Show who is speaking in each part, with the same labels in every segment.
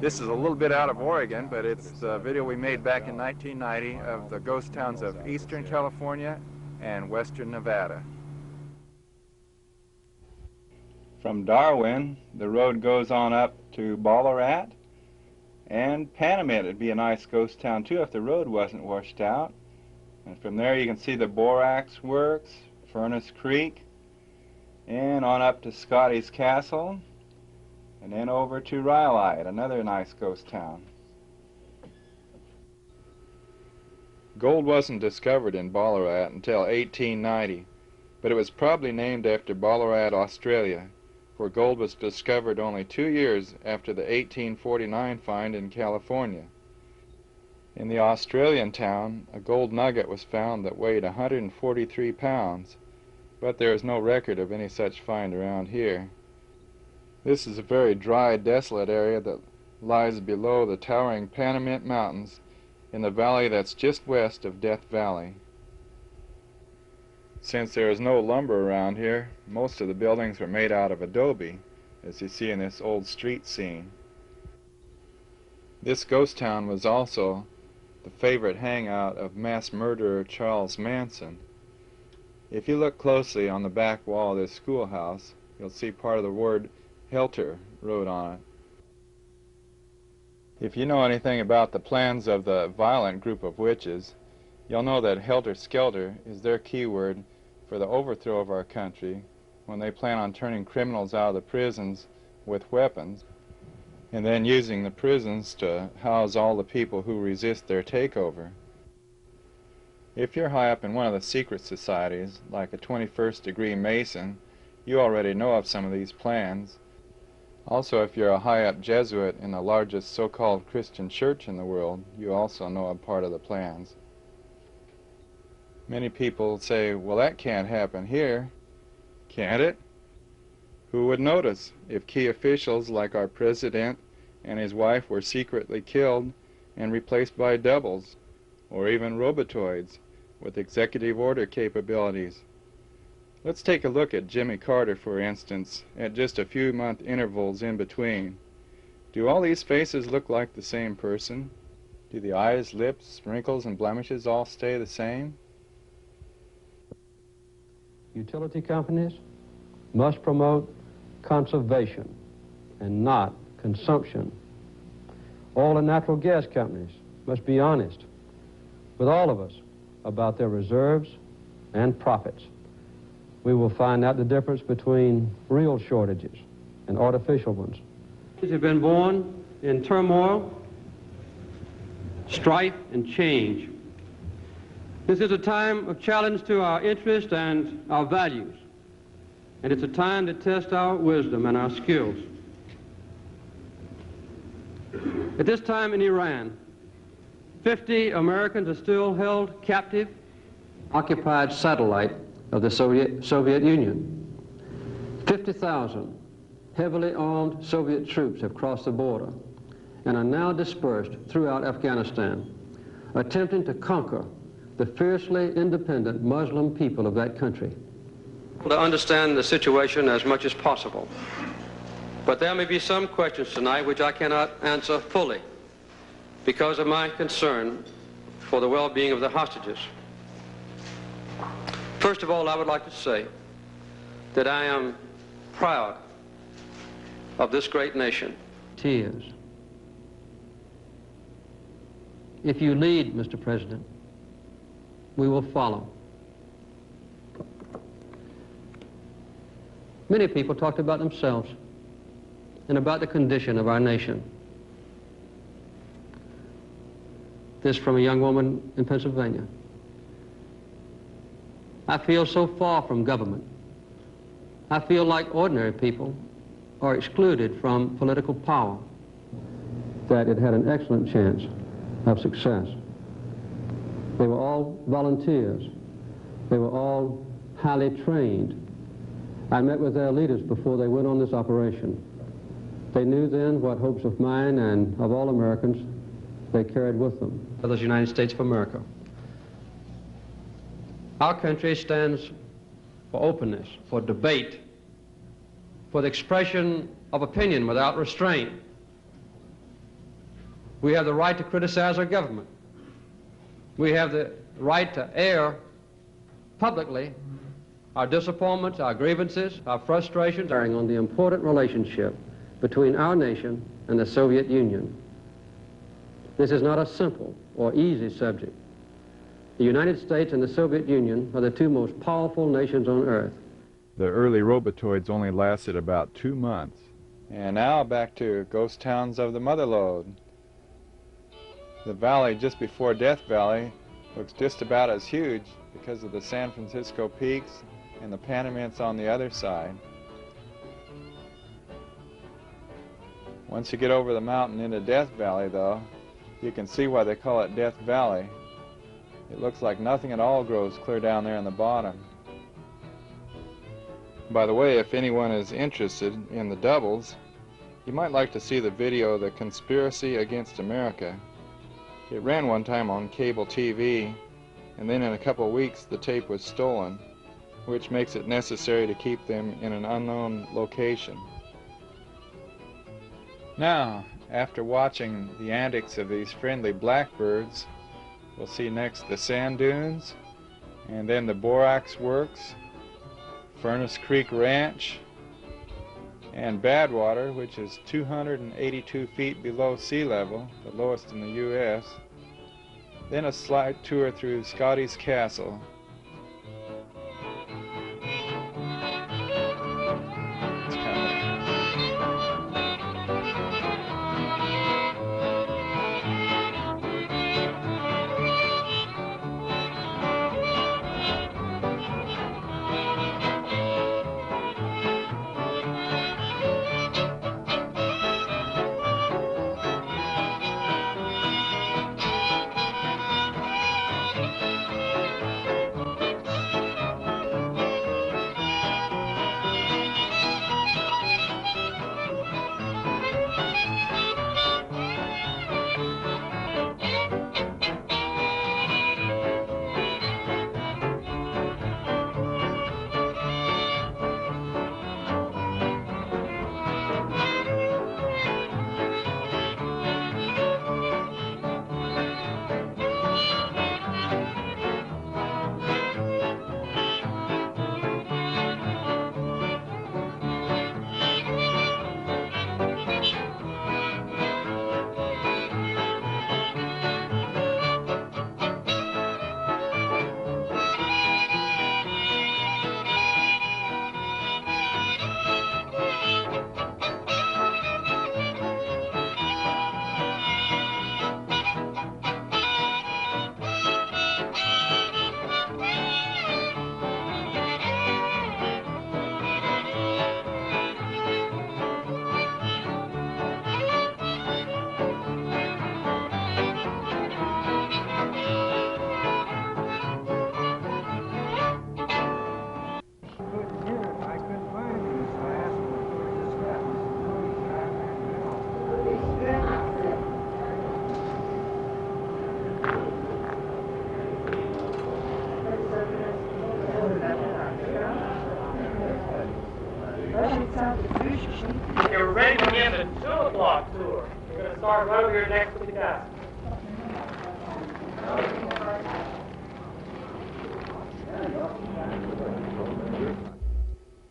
Speaker 1: This is a little bit out of Oregon, but it's a video we made back in 1990 of the ghost towns of Eastern California and Western Nevada. From Darwin, the road goes on up to Ballarat, and Prineville would be a nice ghost town too if the road wasn't washed out. And from there you can see the Borax Works, Furnace Creek, and on up to Scottys Castle, and then over to Rhyolite, another nice ghost town. Gold wasn't discovered in Ballarat until 1890, but it was probably named after Ballarat, Australia, where gold was discovered only 2 years after the 1849 find in California. In the Australian town, a gold nugget was found that weighed 143 pounds, but there is no record of any such find around here. This is a very dry, desolate area that lies below the towering Panamint Mountains in the valley that's just west of Death Valley. Since there is no lumber around here, most of the buildings were made out of adobe, as you see in this old street scene. This ghost town was also the favorite hangout of mass murderer Charles Manson. If you look closely on the back wall of this schoolhouse, you'll see part of the word Helter wrote on it. If you know anything about the plans of the violent group of witches, you'll know that helter-skelter is their keyword for the overthrow of our country when they plan on turning criminals out of the prisons with weapons and then using the prisons to house all the people who resist their takeover. If you're high up in one of the secret societies, like a 21st degree Mason, you already know of some of these plans. Also, if you're a high-up Jesuit in the largest so-called Christian church in the world, you also know a part of the plans. Many people say, well, that can't happen here. Can't it? Who would notice if key officials like our president and his wife were secretly killed and replaced by doubles, or even robotoids with executive order capabilities? Let's take a look at Jimmy Carter, for instance, at just a few month intervals in between. Do all these faces look like the same person? Do the eyes, lips, wrinkles, and blemishes all stay the same?
Speaker 2: Utility companies must promote conservation and not consumption. Oil and natural gas companies must be honest with all of us about their reserves and profits. We will find out the difference between real shortages and artificial ones. Have been born in turmoil, strife, and change. This is a time of challenge to our interests and our values, and it's a time to test our wisdom and our skills. At this time in Iran, 50 Americans are still held captive, occupied satellite of the Soviet Union. 50,000 heavily armed Soviet troops have crossed the border and are now dispersed throughout Afghanistan, attempting to conquer the fiercely independent Muslim people of that country. To understand the situation as much as possible, but there may be some questions tonight which I cannot answer fully because of my concern for the well-being of the hostages. First of all, I would like to say that I am proud of this great nation. Tears. If you lead, Mr. President, we will follow. Many people talked about themselves and about the condition of our nation. This from a young woman in Pennsylvania. I feel so far from government. I feel like ordinary people are excluded from political power, that it had an excellent chance of success. They were all volunteers. They were all highly trained. I met with their leaders before they went on this operation. They knew then what hopes of mine and of all Americans they carried with them. For the United States of America. Our country stands for openness, for debate, for the expression of opinion without restraint. We have the right to criticize our government. We have the right to air publicly our disappointments, our grievances, our frustrations, bearing on the important relationship between our nation and the Soviet Union. This is not a simple or easy subject. The United States and the Soviet Union are the two most powerful nations on earth.
Speaker 1: The early robotoids only lasted about 2 months. And now back to ghost towns of the Mother Lode. The valley just before Death Valley looks just about as huge because of the San Francisco peaks and the Panamints on the other side. Once you get over the mountain into Death Valley, though, you can see why they call it Death Valley. It looks like nothing at all grows clear down there in the bottom. By the way, if anyone is interested in the doubles, you might like to see the video The Conspiracy Against America. It ran one time on cable TV, and then in a couple of weeks the tape was stolen, which makes it necessary to keep them in an unknown location. Now, after watching the antics of these friendly blackbirds, we'll see next the sand dunes, and then the borax works, Furnace Creek Ranch, and Badwater, which is 282 feet below sea level, the lowest in the U.S. Then a slight tour through Scottys Castle.
Speaker 3: You're ready to begin the 2 o'clock tour. We're going to start right over here next to the castle.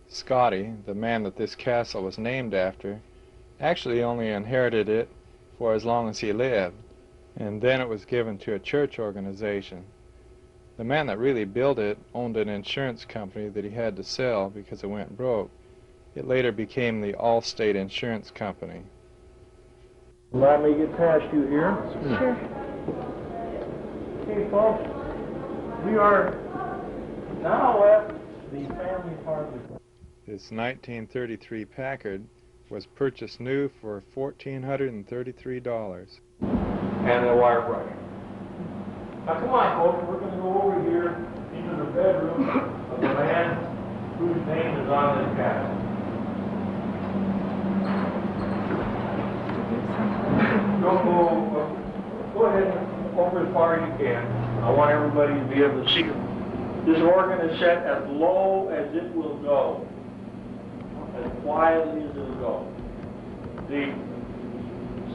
Speaker 1: Scotty, the man that this castle was named after, actually only inherited it for as long as he lived, and then it was given to a church organization. The man that really built it owned an insurance company that he had to sell because it went broke. It later became the Allstate Insurance Company.
Speaker 4: Let me get past you here.
Speaker 5: Sure.
Speaker 4: Okay, folks, we are now at the family part of the...
Speaker 1: This 1933 Packard was purchased new for $1,433.
Speaker 4: And the wire brush. Now come on, folks, we're going to go over here into the bedroom of the man whose name is on this castle. Go ahead over as far as you can. I want everybody to be able to see it. This organ is set as low as it will go, as quietly as it will go. The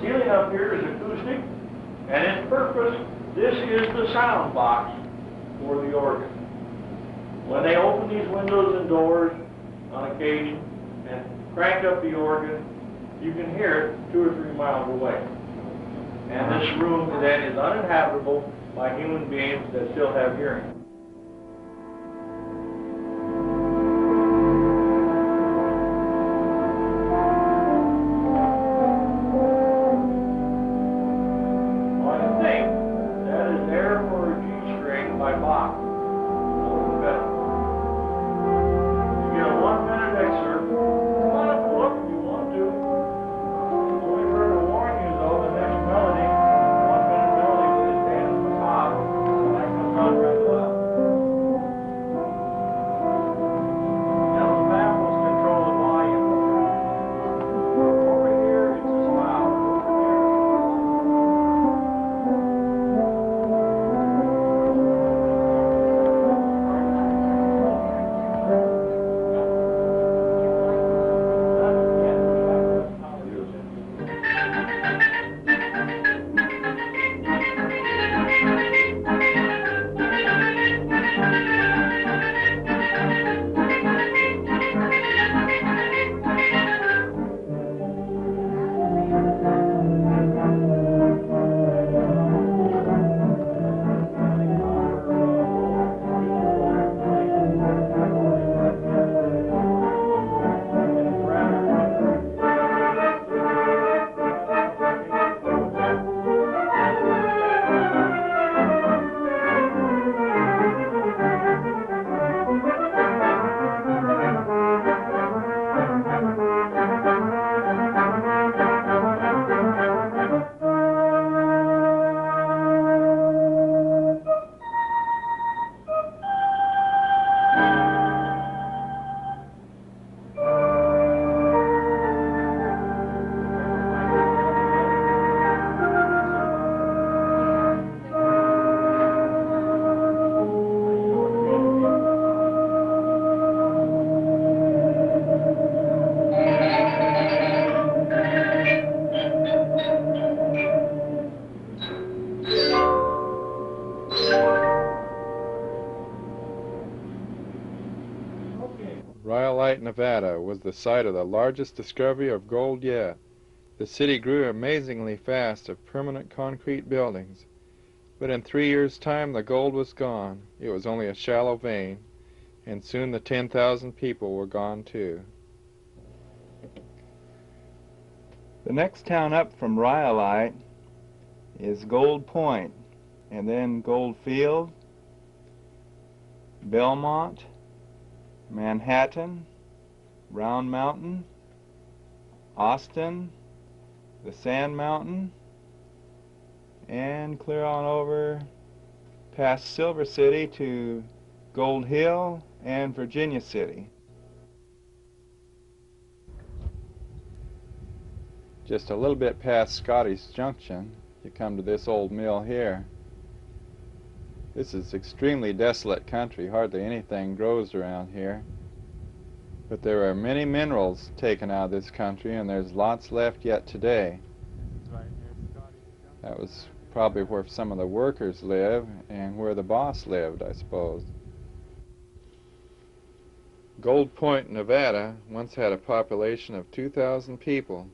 Speaker 4: ceiling up here is acoustic. And its purpose, this is the sound box for the organ. When they open these windows and doors on occasion and crank up the organ, you can hear it 2 or 3 miles away. And this room then is uninhabitable by human beings that still have hearing. Well, you think that is air for a G string by Bach. You get a 1-minute excerpt. Come on up and look if you want to. So we heard to warn you though, the next melody, 1-minute melody with his hand on the top, and that comes out right loud. Now the baffles control the volume. Over here it's as loud.
Speaker 1: Rhyolite, Nevada was the site of the largest discovery of gold yet. The city grew amazingly fast of permanent concrete buildings. But in 3 years' time the gold was gone. It was only a shallow vein, and soon the 10,000 people were gone too. The next town up from Rhyolite is Gold Point, and then Goldfield, Belmont, Manhattan, Round Mountain, Austin, the Sand Mountain, and clear on over past Silver City to Gold Hill and Virginia City. Just a little bit past Scottys Junction, you come to this old mill here. This is extremely desolate country. Hardly anything grows around here. But there are many minerals taken out of this country, and there's lots left yet today. That was probably where some of the workers live and where the boss lived, I suppose. Gold Point, Nevada once had a population of 2,000 people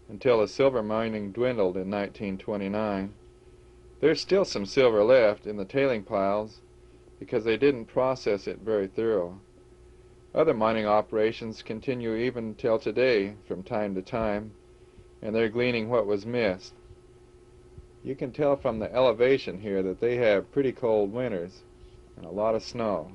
Speaker 1: until the silver mining dwindled in 1929. There's still some silver left in the tailing piles because they didn't process it very thorough. Other mining operations continue even till today from time to time, and they're gleaning what was missed. You can tell from the elevation here that they have pretty cold winters and a lot of snow.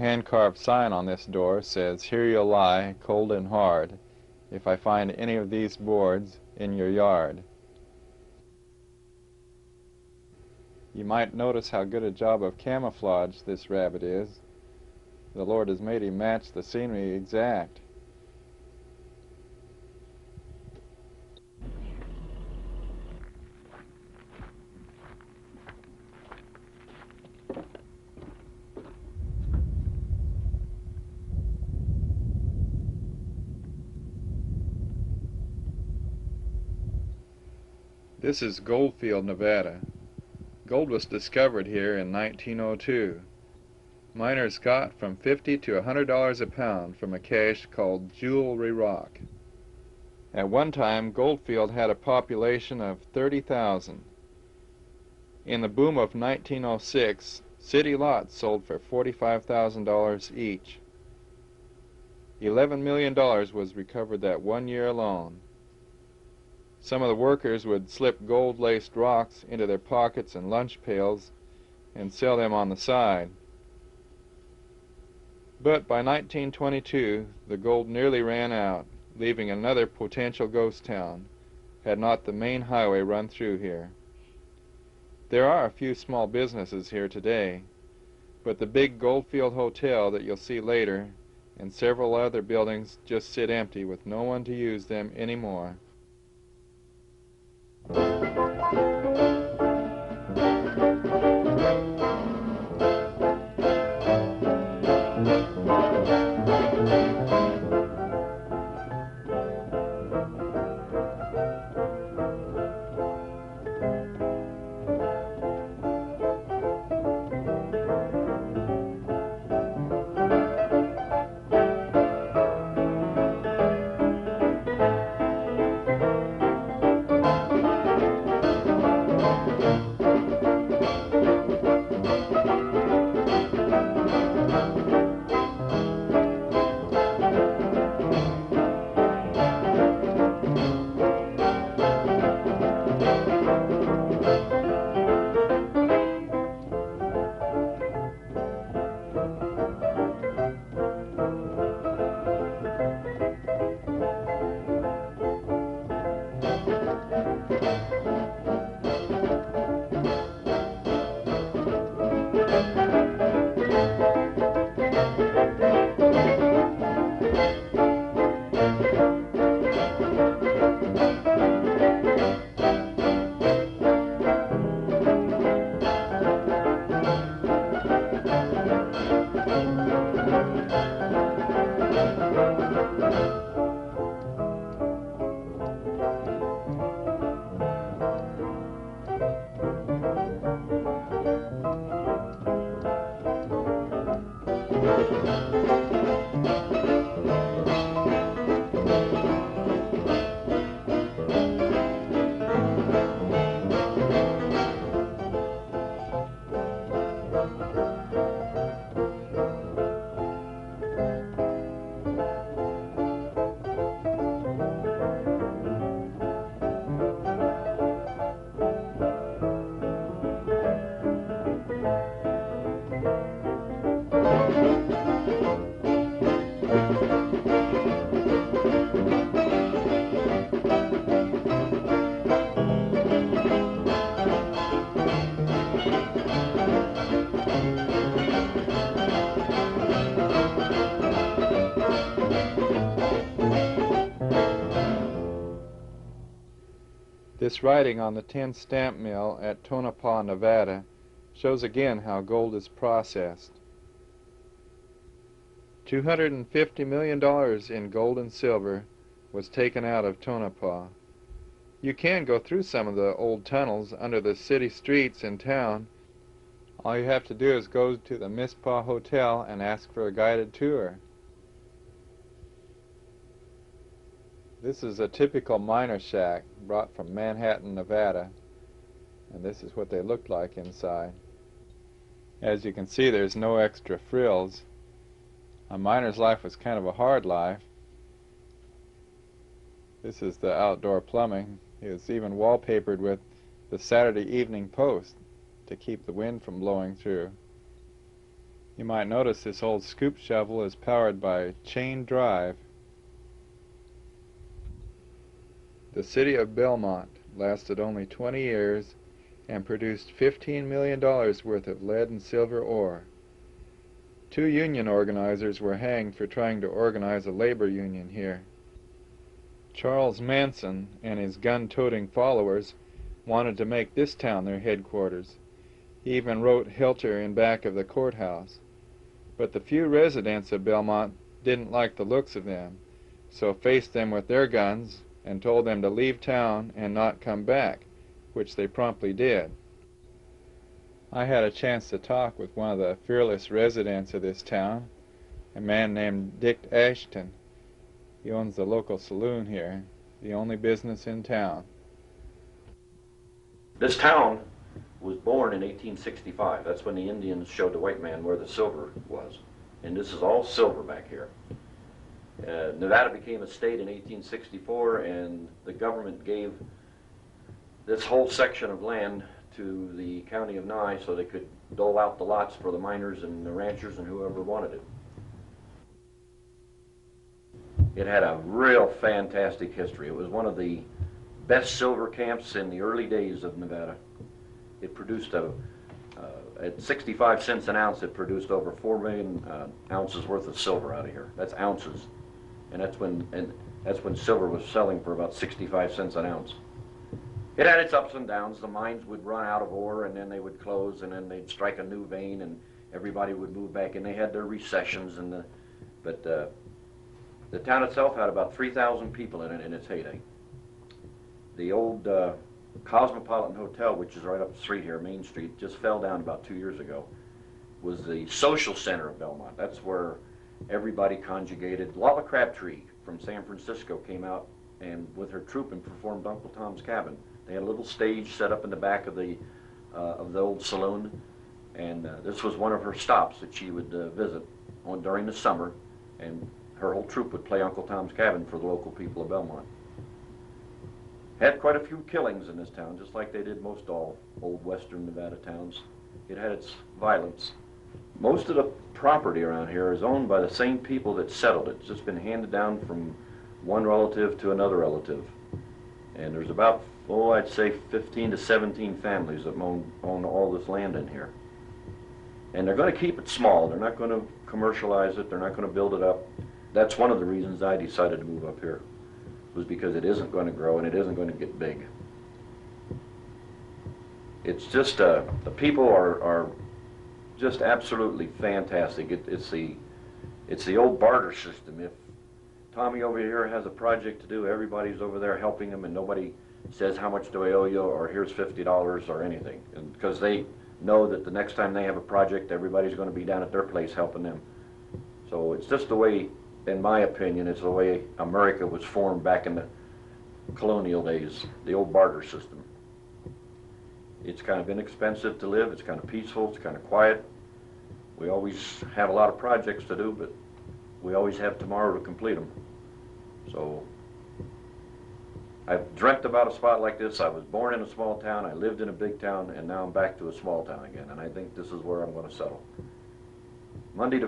Speaker 1: hand-carved sign on this door says, "Here you'll lie, cold and hard, if I find any of these boards in your yard." You might notice how good a job of camouflage this rabbit is. The Lord has made him match the scenery exact. This is Goldfield, Nevada. Gold was discovered here in 1902. Miners got from $50 to $100 a pound from a cache called Jewelry Rock. At one time, Goldfield had a population of 30,000. In the boom of 1906, city lots sold for $45,000 each. $11 million was recovered that 1 year alone. Some of the workers would slip gold-laced rocks into their pockets and lunch pails and sell them on the side. But by 1922, the gold nearly ran out, leaving another potential ghost town, had not the main highway run through here. There are a few small businesses here today, but the big Goldfield Hotel that you'll see later and several other buildings just sit empty with no one to use them anymore. This writing on the tin stamp mill at Tonopah, Nevada, shows again how gold is processed. $250 million in gold and silver was taken out of Tonopah. You can go through some of the old tunnels under the city streets in town. All you have to do is go to the Mizpah Hotel and ask for a guided tour. This is a typical miner shack brought from Manhattan, Nevada, and this is what they looked like inside. As you can see, there's no extra frills. A miner's life was kind of a hard life. This is the outdoor plumbing. It's even wallpapered with the Saturday Evening Post to keep the wind from blowing through. You might notice this old scoop shovel is powered by chain drive. The city of Belmont lasted only 20 years and produced $15 million worth of lead and silver ore. 2 union organizers were hanged for trying to organize a labor union here. Charles Manson and his gun-toting followers wanted to make this town their headquarters. He even wrote Hilter in back of the courthouse. But the few residents of Belmont didn't like the looks of them, so faced them with their guns and told them to leave town and not come back, which they promptly did. I had a chance to talk with one of the fearless residents of this town, a man named Dick Ashton. He owns the local saloon here, the only business in town.
Speaker 5: This town was born in 1865. That's when the Indians showed the white man where the silver was. And this is all silver back here. Nevada became a state in 1864, and the government gave this whole section of land to the county of Nye so they could dole out the lots for the miners and the ranchers and whoever wanted it. It had a real fantastic history. It was one of the best silver camps in the early days of Nevada. It produced at 65 cents an ounce, it produced over 4 million ounces worth of silver out of here. That's ounces. And that's when silver was selling for about 65 cents an ounce. It had its ups and downs. The mines would run out of ore, and then they would close, and then they'd strike a new vein, and everybody would move back, and they had their recessions. But the town itself had about 3,000 people in it in its heyday. The old Cosmopolitan Hotel, which is right up the street here, Main Street, just fell down about 2 years ago, was the social center of Belmont. That's where everybody conjugated. Lala Crabtree from San Francisco came out and with her troupe and performed Uncle Tom's Cabin. They had a little stage set up in the back of the old saloon, and this was one of her stops that she would visit during the summer, and her whole troupe would play Uncle Tom's Cabin for the local people of Belmont. Had quite a few killings in this town, just like they did most all old western Nevada towns. It had its violence. Most of the property around here is owned by the same people that settled it. It's just been handed down from one relative to another relative. And there's about, I'd say 15 to 17 families that own all this land in here. And they're going to keep it small. They're not going to commercialize it. They're not going to build it up. That's one of the reasons I decided to move up here, was because it isn't going to grow and it isn't going to get big. It's just, the people are just absolutely fantastic. It's the old barter system. If Tommy over here has a project to do, everybody's over there helping him, and nobody says, how much do I owe you, or here's $50 or anything. And because they know that the next time they have a project, everybody's going to be down at their place helping them. So it's just the way, in my opinion, it's the way America was formed back in the colonial days, the old barter system. It's kind of inexpensive to live, it's kind of peaceful, it's kind of quiet. We always have a lot of projects to do, but we always have tomorrow to complete them. So I've dreamt about a spot like this. I was born in a small town, I lived in a big town, and now I'm back to a small town again, and I think this is where I'm going to settle.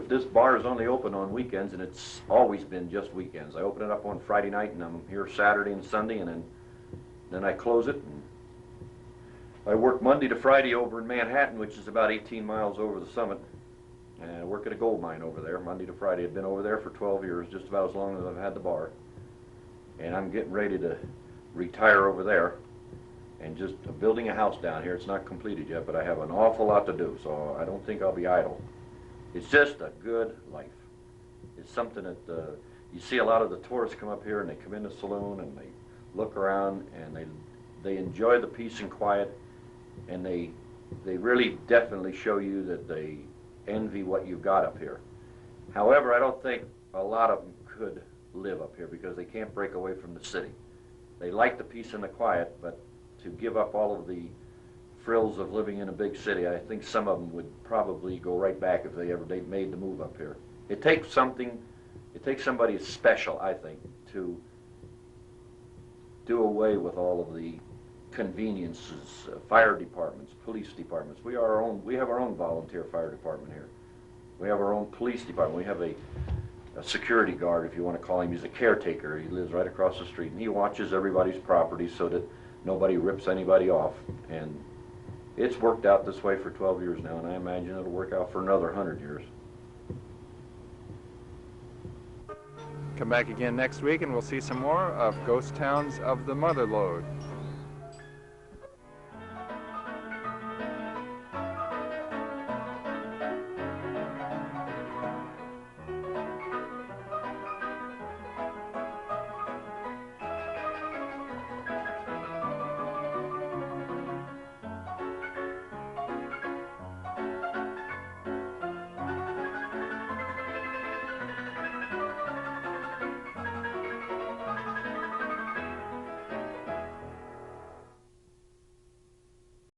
Speaker 5: This bar is only open on weekends, and it's always been just weekends. I open it up on Friday night, and I'm here Saturday and Sunday, and then I close it. And I work Monday to Friday over in Manhattan, which is about 18 miles over the summit. And I work at a gold mine over there, Monday to Friday. I've been over there for 12 years, just about as long as I've had the bar. And I'm getting ready to retire over there and just building a house down here. It's not completed yet, but I have an awful lot to do, so I don't think I'll be idle. It's just a good life. It's something that you see a lot of the tourists come up here and they come in the saloon and they look around and they enjoy the peace and quiet, and they really definitely show you that they envy what you've got up here. However, I don't think a lot of them could live up here because they can't break away from the city. They like the peace and the quiet, but to give up all of the frills of living in a big city, I think some of them would probably go right back if they made the move up here. It takes somebody special, I think, to do away with all of the conveniences, fire departments, police departments. We have our own volunteer fire department here. We have our own police department. We have a security guard, if you want to call him. He's a caretaker. He lives right across the street, and he watches everybody's property so that nobody rips anybody off. And it's worked out this way for 12 years now, and I imagine it'll work out for another 100 years.
Speaker 1: Come back again next week and we'll see some more of Ghost Towns of the Mother Lode.